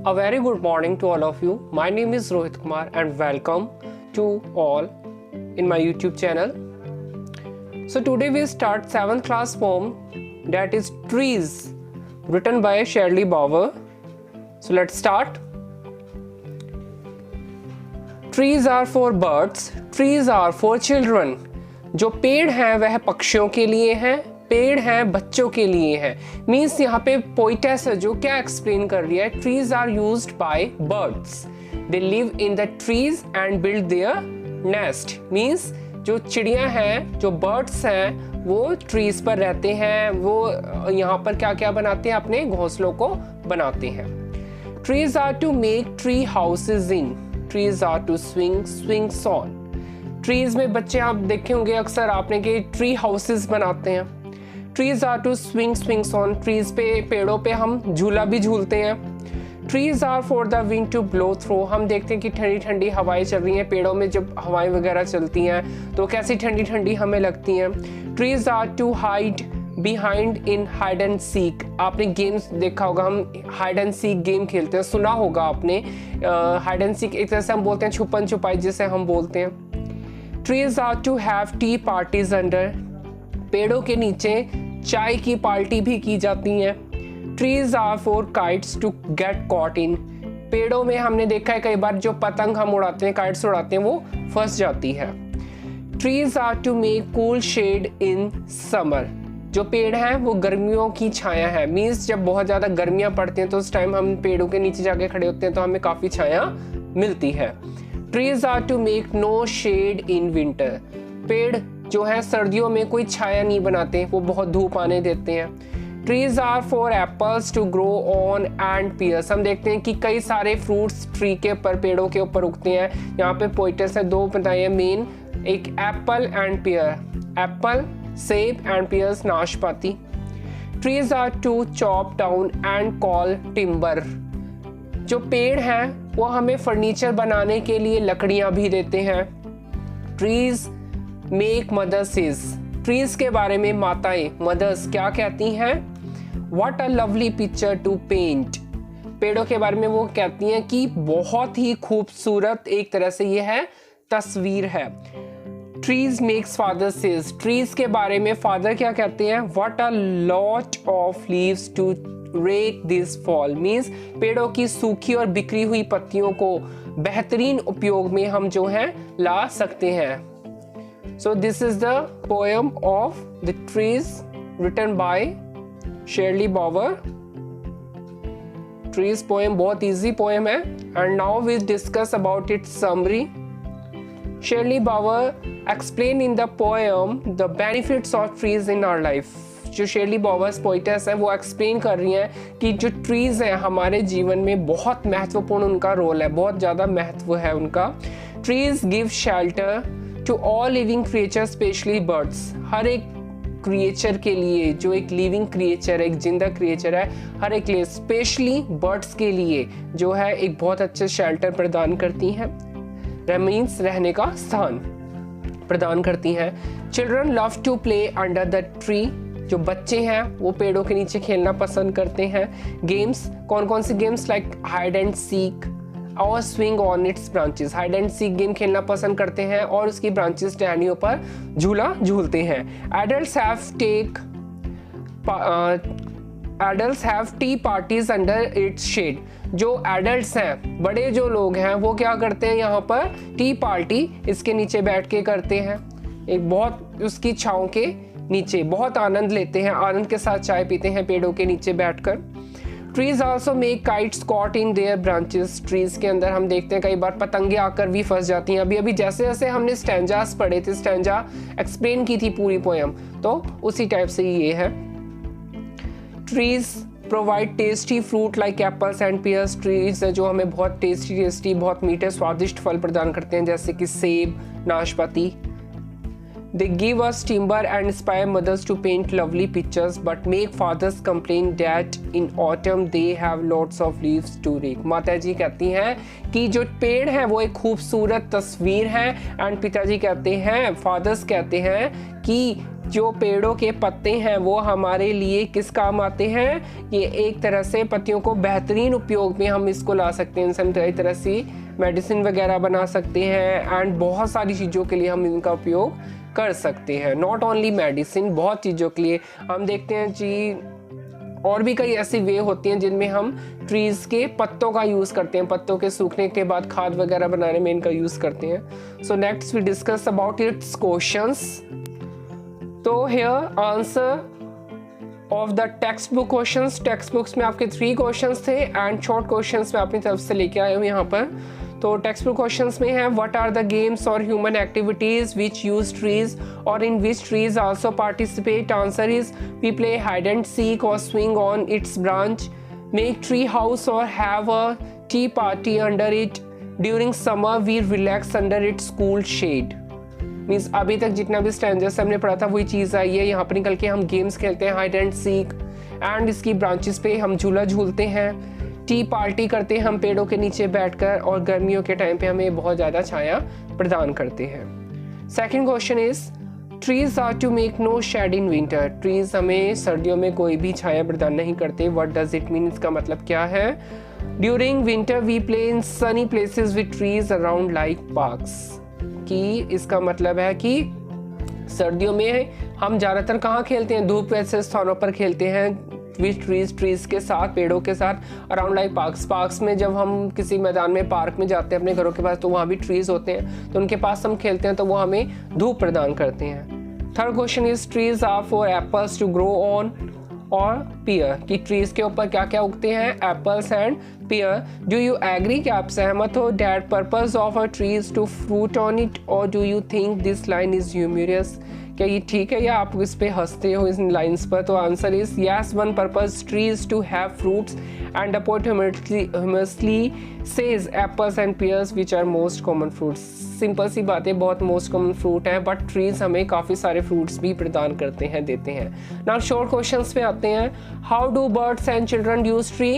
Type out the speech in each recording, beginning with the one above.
A very good morning to all of you. My name is Rohit Kumar and welcome to all in my YouTube channel. So today we start 7th class poem that is Trees, written by Shirley Bauer. So let's start. Trees are for birds, trees are for children. जो पेड़ हैं वह पक्षियों के लिए हैं, पेड़ हैं बच्चों के लिए हैं. मीन्स यहाँ पे पोइटेस है जो क्या एक्सप्लेन कर रही है. Trees are used by birds, they live in the trees and build their nest. Means जो चिड़ियाँ हैं, जो बर्ड्स हैं, वो ट्रीज पर रहते हैं, वो यहाँ पर क्या क्या बनाते हैं, अपने घोंसलों को बनाते हैं. Trees are to make tree houses in, trees are to swing swings on. Trees में बच्चे आप देखे होंगे अक्सर आपने कि ट्री हाउसेस बनाते हैं. Trees are to swing swings on, trees पे पेड़ों पे हम झूला भी झूलते हैं. Trees are for the wind to blow through. हम देखते हैं कि ठंडी ठंडी हवाएं चल रही हैं पेड़ों में, जब हवाएं वगैरह चलती हैं तो कैसी ठंडी ठंडी हमें लगती हैं. Trees are to hide behind in hide and seek. आपने गेम्स देखा होगा, हम हाइड एंड सीक गेम खेलते हैं, सुना होगा आपने. हाइड एंड सीक एक तरह से हम बोलते हैं छुपन छुपाई जिसे हम बोलते हैं. Trees are to have tea parties under. पेड़ों के नीचे चाय की पार्टी भी की जाती हैं. Trees are for kites to get caught in. पेड़ों में हमने देखा है कई बार जो पतंग हम उड़ाते हैं, काइट्स उड़ाते हैं, वो फंस जाती है. Trees are to make cool shade in summer. जो पेड़ हैं वो गर्मियों की छाया है. मीन्स जब बहुत ज़्यादा गर्मियाँ पड़ती हैं तो उस टाइम हम पेड़ों के नीचे जाके खड़े होते हैं तो हमें काफ़ी छाया मिलती है. Trees are to make no shade in winter. पेड़ जो है सर्दियों में कोई छाया नहीं बनाते, वो बहुत धूप आने देते हैं. Trees are for apples to grow on and pears. हम देखते हैं कि कई सारे फ्रूट्स ट्री के ऊपर, पेड़ों के ऊपर उगते हैं. यहाँ पे पोइटेस है दो बताए मेन, एक एप्पल एंड पियर. एप्पल सेब एंड पियर्स नाशपाती. Trees are to chop down and call timber. जो पेड़ हैं वो हमें फर्नीचर बनाने के लिए लकड़ियां भी देते हैं. Trees make मदर्सेस. ट्रीज के बारे में माताएं, मदर्स क्या कहती हैं? What a lovely picture to paint. पेड़ों के बारे में वो कहती हैं कि बहुत ही खूबसूरत एक तरह से ये है तस्वीर है. Trees makes father says. Trees के बारे में फादर क्या कहते हैं? What a lot of leaves to rake this fall. Means पेड़ों की सूखी और बिखरी हुई पत्तियों को बेहतरीन उपयोग में हम जो है ला सकते हैं. So this is the poem of the trees written by Shirley Bauer. Trees poem बहुत easy poem है and now we discuss about its summary. Shirley Bauer explain in the poem the benefits of trees in our life. जो Shirley Bowers poetess हैं वो explain कर रही हैं कि जो ट्रीज़ हैं हमारे जीवन में बहुत महत्वपूर्ण उनका रोल है, बहुत ज़्यादा महत्व है उनका. Trees give shelter to all living creature specially birds. हर एक क्रिएचर के लिए, जो एक लिविंग क्रिएचर है, एक जिंदा क्रिएचर है, हर एक लिए स्पेशली बर्ड्स के लिए जो है एक बहुत अच्छे शेल्टर प्रदान करती हैं. मीन्स रहने का स्थान प्रदान करती हैं. Children love to play under the tree. जो बच्चे हैं वो पेड़ों के नीचे खेलना पसंद करते हैं. गेम्स, कौन कौन सी games? Like hide and seek और swing on its branches. Hide and seek game खेलना पसंद करते हैं और उसकी ब्रांचेस टहनियों पर झूला झूलते हैं. Adults have tea parties under its shade. जो एडल्ट्स हैं, बड़े जो लोग हैं, वो क्या करते हैं यहाँ पर टी पार्टी इसके नीचे बैठ के करते हैं. एक बहुत उसकी छाँव के नीचे बहुत आनंद लेते हैं, आनंद के साथ चाय पीते हैं पेड़ों के नीचे बैठकर. Trees also make kites caught in their branches. Trees के अंदर हम देखते हैं कई बार पतंगे आकर भी फंस जाती हैं. अभी अभी जैसे जैसे हमने स्टैंजास पढ़े थे, स्टैंजा एक्सप्लेन की थी पूरी पोएम, तो उसी टाइप से ये है. Trees provide tasty fruit like apples and pears. Trees जो हमें बहुत टेस्टी बहुत मीठे स्वादिष्ट फल प्रदान करते हैं जैसे कि सेब, नाशपाती. They give us timber and inspire mothers to paint lovely pictures, but make fathers complain that in autumn they have lots of leaves to rake. माता जी कहती हैं कि जो पेड़ है वो एक खूबसूरत तस्वीर है, एंड पिताजी कहते हैं, फादर्स कहते हैं कि जो पेड़ों के पत्ते हैं वो हमारे लिए किस काम आते हैं? ये एक तरह से पत्तियों को बेहतरीन उपयोग में हम इसको ला सकते हैं, इनसे हम कई तरह से मेडिसिन वगैरह बना सकते हैं एंड बहुत सारी चीज़ों के लिए हम इनका उपयोग कर सकते हैं। नॉट ओनली मेडिसिन, बहुत चीज़ों के लिए हम देखते हैं जी। और भी कई ऐसी वे होती हैं जिनमें हम ट्रीज़ के पत्तों का यूज़ करते हैं, पत्तों के सूखने के बाद खाद वगैरह बनाने में इनका यूज़ करते हैं। So next we discuss about its questions. तो here answer of the text book questions, text books में आपके 3 क्वेश्चंस थे एंड शॉर्ट क्वेश्चंस मैं अपनी तरफ से लेके आया हूँ यहाँ पर। तो टेक्स्ट बुक क्वेश्चंस में है व्हाट आर द गेम्स और human activities which use trees और in which trees also participate? Answer is we play hide and seek और swing on its branch, make tree house और have a tea party under it, during summer we relax under its cool shade. Means अभी तक जितना भी standard से हमने पढ़ा था वही चीज़ आई है। यहाँ पर निकल के हम गेम्स खेलते हैं हाइड एंड सीक एंड इसकी ब्रांचेस पे हम झूला झूलते हैं, टी पार्टी करते हैं हम पेड़ों के नीचे बैठकर और गर्मियों के टाइम पे हमें बहुत ज़्यादा छाया प्रदान करते हैं। Second question is trees are to make no shade in winter, trees हमें सर्दियों में कोई भी छाया प्रदान नहीं करते। व्हाट डज इट मीन, इसका मतलब क्या है? During winter we play in sunny places with trees around like parks, कि इसका मतलब है कि सर्दियों में हम ज़्यादातर कहाँ खेलते हैं? धूप ऐसे स्थानों पर खेलते हैं विथ ट्रीज के साथ, पेड़ों के साथ, अराउंड लाइक पार्क्स में जब हम किसी मैदान में पार्क में जाते हैं अपने घरों के पास तो वहाँ भी ट्रीज होते हैं, तो उनके पास हम खेलते हैं तो वो हमें धूप प्रदान करते हैं। Third question is trees are for apples to grow on और पियर, कि ट्रीज के ऊपर क्या क्या उगते हैं? Apples and pear. Do you agree, क्या आप सहमत हो? That purpose of a trees to fruit on it और do you think this line is humorous, क्या ये ठीक है या आप इस पे हंसते हो इन लाइंस पर? तो answer is yes, one purpose trees to have fruits and the poet humorously says apples and pears which are most common fruits. Simple सी बात है, बहुत मोस्ट कॉमन फ्रूट है बट ट्रीज हमें काफ़ी सारे फ्रूट्स भी प्रदान करते हैं, देते हैं। नाउ शॉर्ट क्वेश्चंस पे आते हैं। How do birds and children use tree,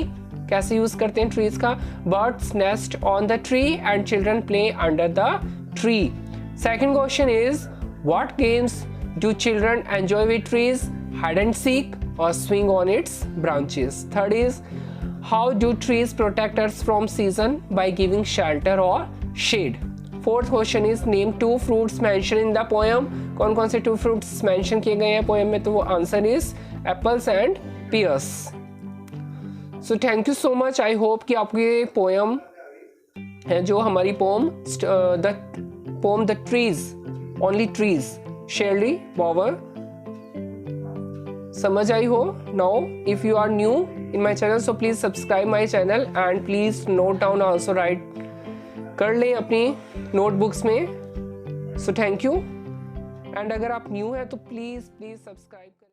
कैसे यूज करते हैं ट्रीज का? Birds nest on the tree and children play under the tree. Second question is what games do children enjoy with trees? Hide and seek or swing on its branches. Third is how do trees protect us from season? By giving shelter or shade. Fourth question is name 2 fruits mentioned in the poem. कौन कौन से 2 fruits mention किए गए हैं poem में? तो वो answer is apples and pears. So thank you so much. I hope कि आपको ये poem है जो हमारी poem the trees, only trees, Shirley Bower, समझ आई हो? Now if you are new in my channel so please subscribe my channel and please note down also, write कर लें अपनी नोटबुक्स में। So thank you and अगर आप new हैं तो प्लीज़ सब्सक्राइब करें।